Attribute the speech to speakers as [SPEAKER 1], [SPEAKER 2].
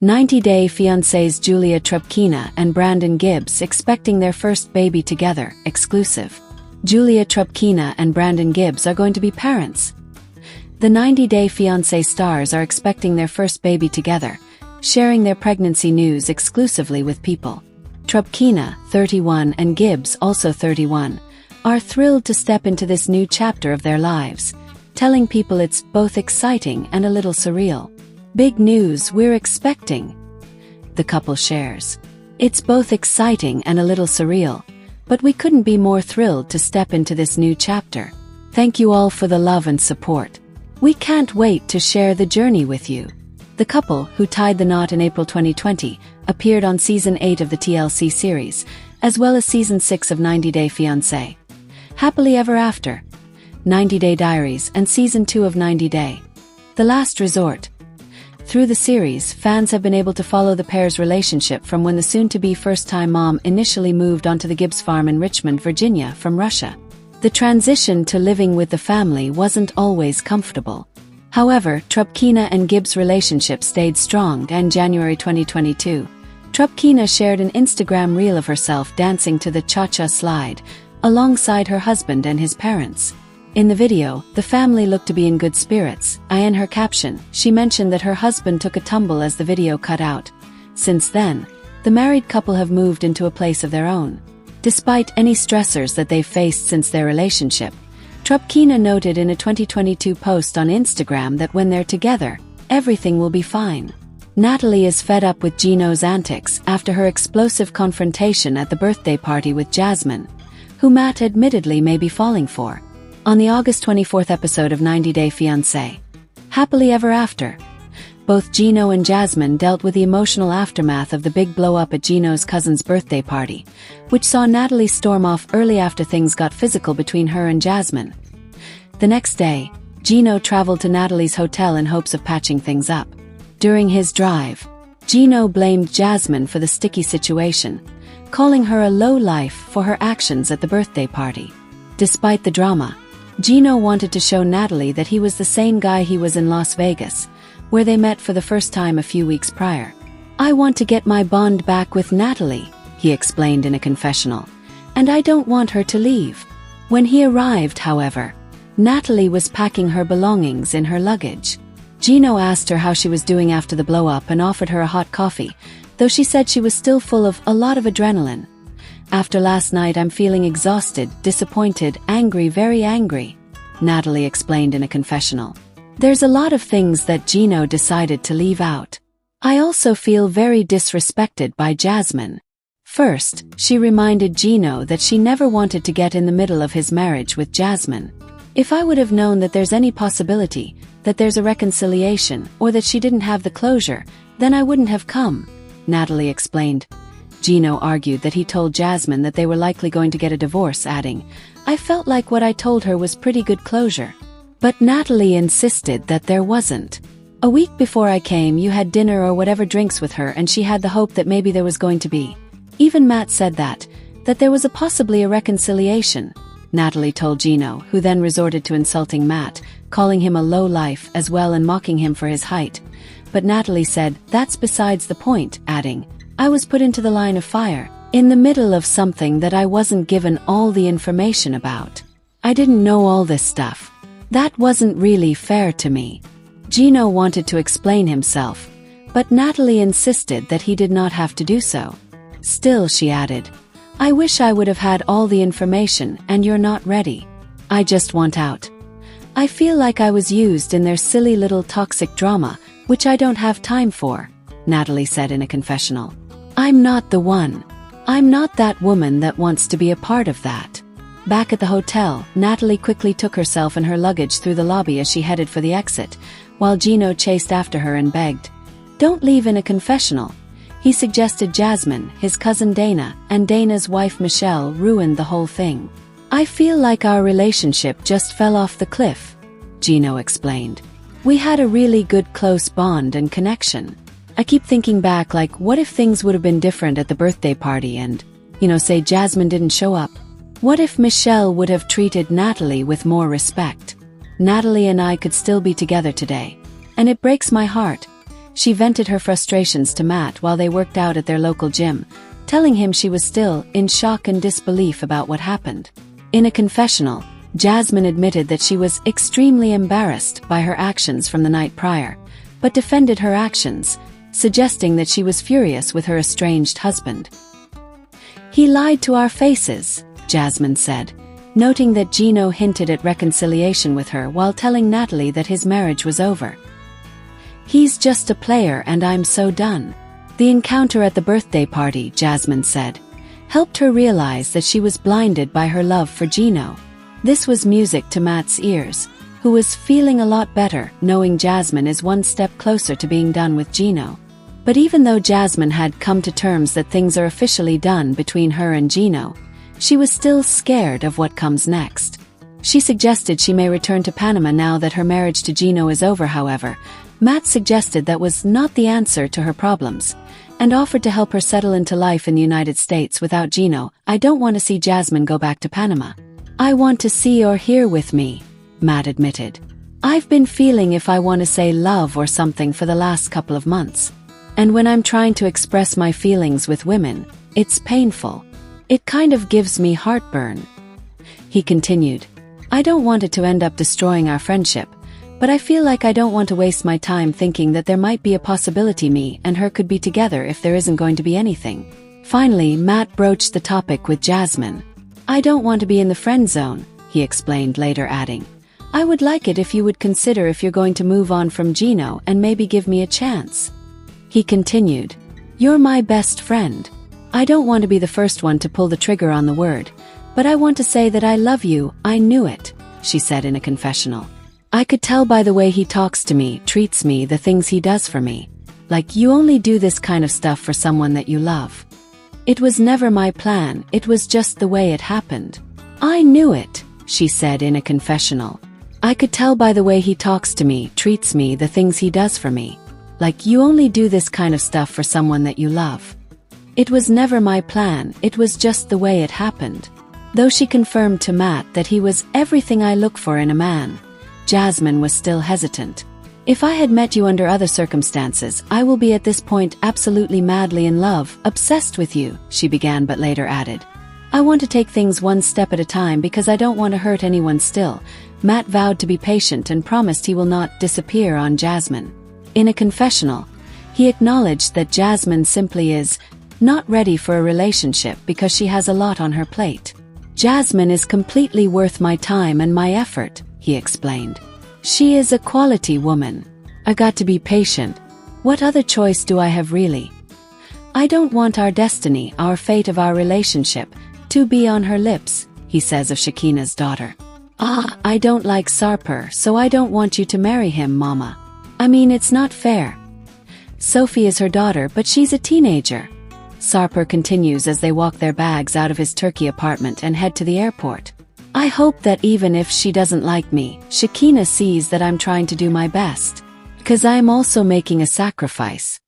[SPEAKER 1] 90-day fiancés Julia Trubkina and Brandon Gibbs expecting their first baby together, exclusive. Julia Trubkina and Brandon Gibbs are going to be parents. The 90-day fiancé stars are expecting their first baby together, sharing their pregnancy news exclusively with People. Trubkina, 31, and Gibbs, also 31, are thrilled to step into this new chapter of their lives, telling People it's both exciting and a little surreal. Big news we're expecting, the couple shares. It's both exciting and a little surreal, but we couldn't be more thrilled to step into this new chapter. Thank you all for the love and support. We can't wait to share the journey with you. The couple, who tied the knot in April 2020, appeared on Season 8 of the TLC series, as well as Season 6 of 90-Day Fiancé, Happily Ever After, 90-Day Diaries, and Season 2 of 90-Day, The Last Resort. Through the series, fans have been able to follow the pair's relationship from when the soon-to-be first-time mom initially moved onto the Gibbs farm in Richmond, Virginia, from Russia. The transition to living with the family wasn't always comfortable. However, Trubkina and Gibbs' relationship stayed strong, and in January 2022, Trubkina shared an Instagram reel of herself dancing to the cha-cha slide, alongside her husband and his parents. In the video, the family looked to be in good spirits. In her caption, she mentioned that her husband took a tumble as the video cut out. Since then, the married couple have moved into a place of their own. Despite any stressors that they've faced since their relationship, Trubkina noted in a 2022 post on Instagram that when they're together, everything will be fine. Natalie is fed up with Gino's antics after her explosive confrontation at the birthday party with Jasmine, who Matt admittedly may be falling for. On the August 24th episode of 90-Day Fiancé, Happily Ever After, both Gino and Jasmine dealt with the emotional aftermath of the big blow-up at Gino's cousin's birthday party, which saw Natalie storm off early after things got physical between her and Jasmine. The next day, Gino traveled to Natalie's hotel in hopes of patching things up. During his drive, Gino blamed Jasmine for the sticky situation, calling her a lowlife for her actions at the birthday party. Despite the drama, Gino wanted to show Natalie that he was the same guy he was in Las Vegas, where they met for the first time a few weeks prior. "I want to get my bond back with Natalie," he explained in a confessional, "and I don't want her to leave." When he arrived, however, Natalie was packing her belongings in her luggage. Gino asked her how she was doing after the blow-up and offered her a hot coffee, though she said she was still full of a lot of adrenaline. "After last night I'm feeling exhausted, disappointed, angry, very angry," Natalie explained in a confessional. There's a lot of things that Gino decided to leave out. "I also feel very disrespected by Jasmine." First, she reminded Gino that she never wanted to get in the middle of his marriage with Jasmine. "If I would have known that there's any possibility, that there's a reconciliation, or that she didn't have the closure, then I wouldn't have come," Natalie explained. Gino argued that he told Jasmine that they were likely going to get a divorce, adding, "I felt like what I told her was pretty good closure." But Natalie insisted that there wasn't. "A week before I came you had dinner or whatever drinks with her and she had the hope that maybe there was going to be. Even Matt said that there was possibly a reconciliation," Natalie told Gino, who then resorted to insulting Matt, calling him a low-life as well and mocking him for his height. But Natalie said, "That's besides the point," adding, "I was put into the line of fire, in the middle of something that I wasn't given all the information about. I didn't know all this stuff. That wasn't really fair to me." Gino wanted to explain himself, but Natalie insisted that he did not have to do so. Still, she added, "I wish I would have had all the information and you're not ready. I just want out. I feel like I was used in their silly little toxic drama, which I don't have time for," Natalie said in a confessional. "I'm not the one. I'm not that woman that wants to be a part of that." Back at the hotel, Natalie quickly took herself and her luggage through the lobby as she headed for the exit, while Gino chased after her and begged, "Don't leave." In a confessional, he suggested Jasmine, his cousin Dana, and Dana's wife Michelle ruined the whole thing. "I feel like our relationship just fell off the cliff," Gino explained. "We had a really good close bond and connection. I keep thinking back, like, what if things would have been different at the birthday party and, say Jasmine didn't show up? What if Michelle would have treated Natalie with more respect? Natalie and I could still be together today. And it breaks my heart. She vented her frustrations to Matt while they worked out at their local gym, telling him she was still in shock and disbelief about what happened. In a confessional, Jasmine admitted that she was extremely embarrassed by her actions from the night prior, but defended her actions, suggesting that she was furious with her estranged husband. "He lied to our faces," Jasmine said, noting that Gino hinted at reconciliation with her while telling Natalie that his marriage was over. "He's just a player and I'm so done." The encounter at the birthday party, Jasmine said, helped her realize that she was blinded by her love for Gino. This was music to Matt's ears, who was feeling a lot better knowing Jasmine is one step closer to being done with Gino. But even though Jasmine had come to terms that things are officially done between her and Gino, she was still scared of what comes next. She suggested she may return to Panama now that her marriage to Gino is over. However, Matt suggested that was not the answer to her problems, and offered to help her settle into life in the United States without Gino. "I don't want to see Jasmine go back to Panama. I want to see you're here with me," Matt admitted. "I've been feeling if I want to say love or something for the last couple of months. And when I'm trying to express my feelings with women, it's painful. It kind of gives me heartburn." He continued, "I don't want it to end up destroying our friendship, but I feel like I don't want to waste my time thinking that there might be a possibility me and her could be together if there isn't going to be anything." Finally, Matt broached the topic with Jasmine. "I don't want to be in the friend zone," he explained, later adding, "I would like it if you would consider if you're going to move on from Gino and maybe give me a chance." He continued, "You're my best friend. I don't want to be the first one to pull the trigger on the word, but I want to say that I love you." "I knew it," she said in a confessional. "I could tell by the way he talks to me, treats me, the things he does for me. Like, you only do this kind of stuff for someone that you love. It was never my plan, it was just the way it happened." "I knew it," she said in a confessional. "I could tell by the way he talks to me, treats me, the things he does for me. Like, you only do this kind of stuff for someone that you love. It was never my plan, it was just the way it happened." Though she confirmed to Matt that he was everything I look for in a man, Jasmine was still hesitant. "If I had met you under other circumstances, I will be at this point absolutely madly in love, obsessed with you," she began, but later added, "I want to take things one step at a time because I don't want to hurt anyone still." Matt vowed to be patient and promised he will not disappear on Jasmine. In a confessional, he acknowledged that Jasmine simply is not ready for a relationship because she has a lot on her plate. "Jasmine is completely worth my time and my effort," he explained. "She is a quality woman. I got to be patient. What other choice do I have really? I don't want our destiny, our fate of our relationship, to be on her lips," he says of Shakina's daughter. I don't like Sarper, so I don't want you to marry him, Mama. I mean, it's not fair. Sophie is her daughter, but she's a teenager." Sarper continues as they walk their bags out of his Turkey apartment and head to the airport. "I hope that even if she doesn't like me, Shakina sees that I'm trying to do my best. Because I'm also making a sacrifice.